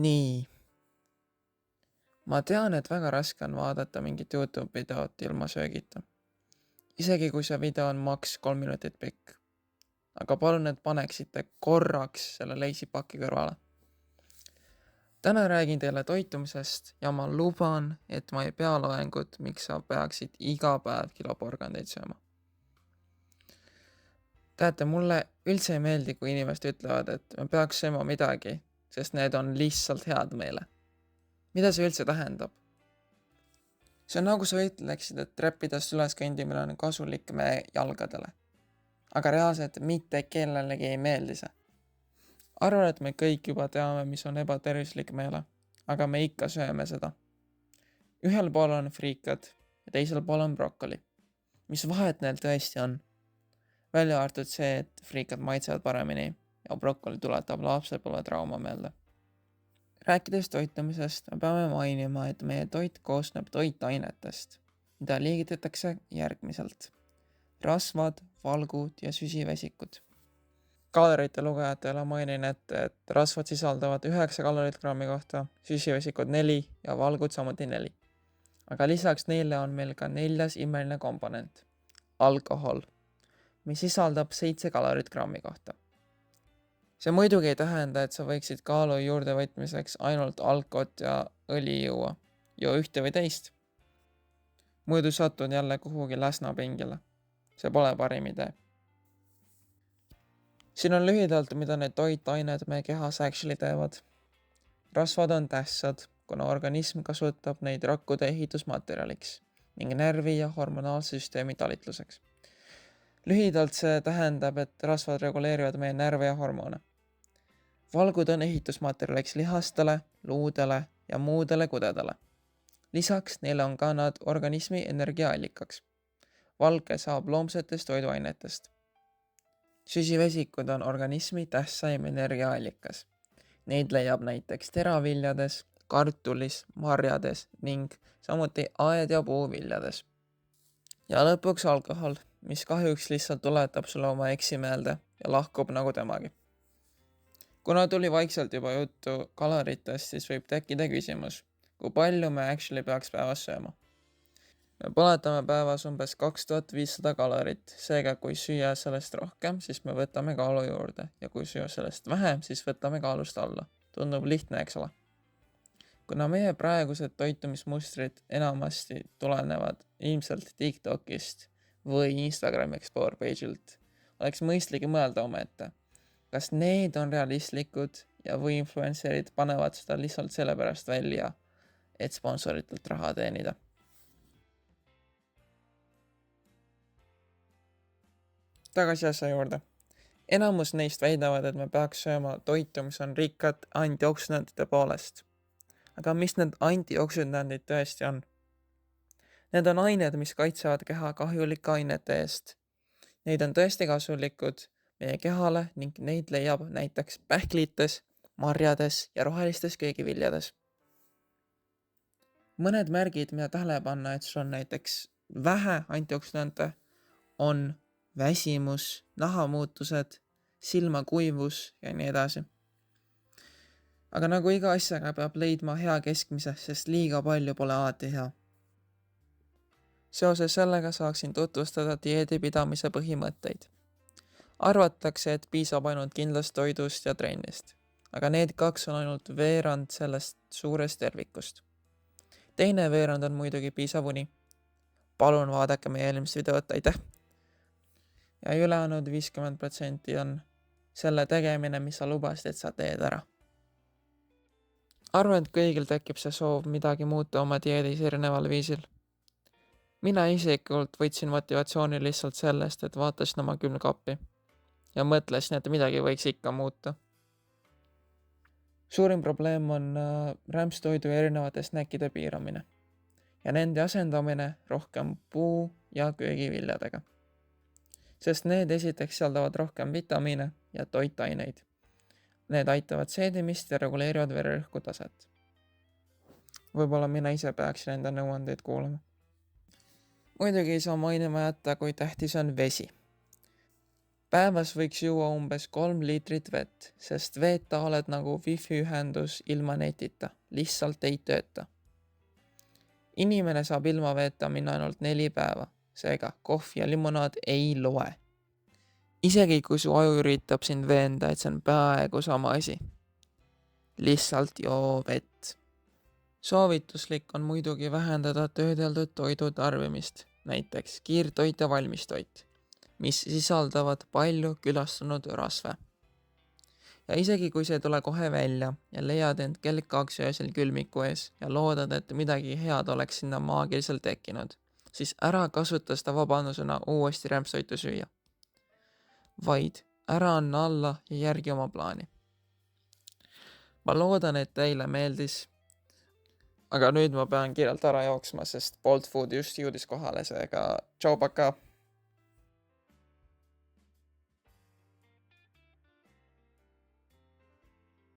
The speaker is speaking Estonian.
Nii, ma tean, et väga raske on vaadata mingit YouTube videot ilma söögita. Isegi kui see video on maks 3 minutit pikk. Aga palun, et paneksite korraks selle leisipaki kõrvale. Täna räägin teile toitumisest ja ma luban, et ma ei pea loengut, miks sa peaksid iga päev kiloporgandeid sööma. Teate, mulle üldse ei meeldi, kui inimesed ütlevad, et me peaks sööma midagi, sest need on lihtsalt head meile. Mida see üldse tähendab? See on nagu sa ütleksid, et treppidest üles kõndimine on kasulik meie jalgadele. Aga reaalselt mitte kellelegi ei meeldi see. Arvan, et me kõik juba teame, mis on ebatervislik meile, aga me ikka sööme seda. Ühel pool on friikad ja teisel pool on brokkoli. Mis vahet neil tõesti on? Välja arvatud see, et friikad maitsevad paremini ja brokkoli tuletab lapsepõlve trauma meelde. Rääkides toitumisest, me peame mainima, et meie toit koosneb toitainetest, mida liigitatakse järgmiselt. Rasvad, valgud ja süsivesikud. Kalorite lugejatele mainin ette, et rasvad sisaldavad 9 kalorit grammi kohta, süsivesikud 4 ja valgud samuti 4. Aga lisaks neile on meil ka 4. imeline komponent, alkohol, mis sisaldab 7 kalorit grammi kohta. See muidugi ei tähenda, et sa võiksid kaalu juurde võtmiseks ainult alkot ja õli juua, joo ühte või teist. Muidu satud jälle kuhugi läsnapingile. See pole parim idee. Siin on lühidalt, mida need toitained meie kehas actually teevad. Rasvad on tähtsad, kuna organism kasutab neid rakkude ehitusmaterjaliks ning närvi ja hormonaalse süsteemi talitluseks. Lühidalt see tähendab, et rasvad reguleerivad meie närve ja hormoone. Valgud on ehitusmaterjaliks lihastele, luudele ja muudele kudedele. Lisaks neile on ka nad organismi energiaallikaks. Valge saab loomsetest toiduainetest. Süsivesikud on organismi tähtsaim energiaallikas. Neid leiab näiteks teraviljades, kartulis, marjades ning samuti aed- ja puuviljades. Ja lõpuks alkohol, mis kahjuks lihtsalt tuletab sulle oma eksi meelde ja lahkub nagu temagi. Kuna tuli vaikselt juba juttu kaloritest, siis võib tekkida küsimus, kui palju me actually peaks päevas sööma. Me põletame päevas umbes 2500 kalorit, seega kui süüa sellest rohkem, siis me võtame kaalu juurde ja kui süüa sellest vähem, siis võtame kaalust alla. Tundub lihtne, eks ole. Kuna meie praegused toitumismustrid enamasti tulenevad ilmselt TikTokist või Instagrami Explore page'ilt, oleks mõistlik mõelda omaette. Kas need on realistlikud ja või influencerid panevad seda lihtsalt sellepärast välja, et sponsoritelt raha teenida? Tagasi asja juurde. Enamus neist väidavad, et me peaks sööma toitu, mis on rikkad antioksidantide poolest. Aga mis need antioksidandid tõesti on? Need on ained, mis kaitsevad keha kahjulike ainete eest. Neid on tõesti kasulikud meie kehale ning neid leiab näiteks pähklites, marjades ja rohelistes köögiviljades. Mõned märgid, mida tähele panna, et sul on näiteks vähe antioksidante, on väsimus, nahamuutused, silmakuivus ja nii edasi. Aga nagu iga asjaga peab leidma hea keskmise, sest liiga palju pole alati hea. Seoses sellega saaksin tutvustada dieedipidamise põhimõtteid. Arvatakse, et piisab ainult kindlast toidust ja trennist, aga need kaks on ainult veerand sellest suurest tervikust. Teine veerand on muidugi piisav uni. Palun vaadake meie eelmist videot, aitäh! Ja ülejäänud 50% on selle tegemine, mis sa lubasid, et sa teed ära. Arvan, et kõigil tekib see soov midagi muuta oma dieedis erineval viisil. Mina isiklikult võtsin motivatsiooni lihtsalt sellest, et vaatasin oma külmkappi ja mõtlesin, et midagi võiks ikka muuta. Suurim probleem on rämpstoidu ja erinevate snäkkide piiramine ja nende asendamine rohkem puu- ja köögiviljadega. Sest need esiteks sisaldavad rohkem vitamiine ja toitaineid. Need aitavad seedimist ja reguleerivad vererõhku taset. Võib-olla mina ise peaksin enda nõuandeid kuulama. Muidugi ei saa mainima jätta, kui tähtis on vesi. Päevas võiks juua umbes 3 liitrit vett, sest veeta oled nagu wifi ühendus ilma netita, lihtsalt ei tööta. Inimene saab ilma veeta minna ainult 4 päeva, seega kohv ja limonaad ei loe. Isegi kui su aju üritab sind veenda, et see on peaaegu sama asi. Lihtsalt joo vett. Soovituslik on muidugi vähendada töödeldud toidu tarbimist, näiteks kiirtoit ja valmistoit, mis sisaldavad palju külastunud rasve. Ja isegi kui see ei tule kohe välja ja leiad end kell 2 öösel külmiku ees ja loodad, et midagi head oleks sinna maagiliselt tekkinud, siis ära kasuta seda vabandusena uuesti rämpstoitu süüa. Vaid ära anna alla ja järgi oma plaani. Ma loodan, et teile meeldis. Aga nüüd ma pean kiirelt ära jooksma, sest Bolt Food just jõudis kohale, seega tšau, paka!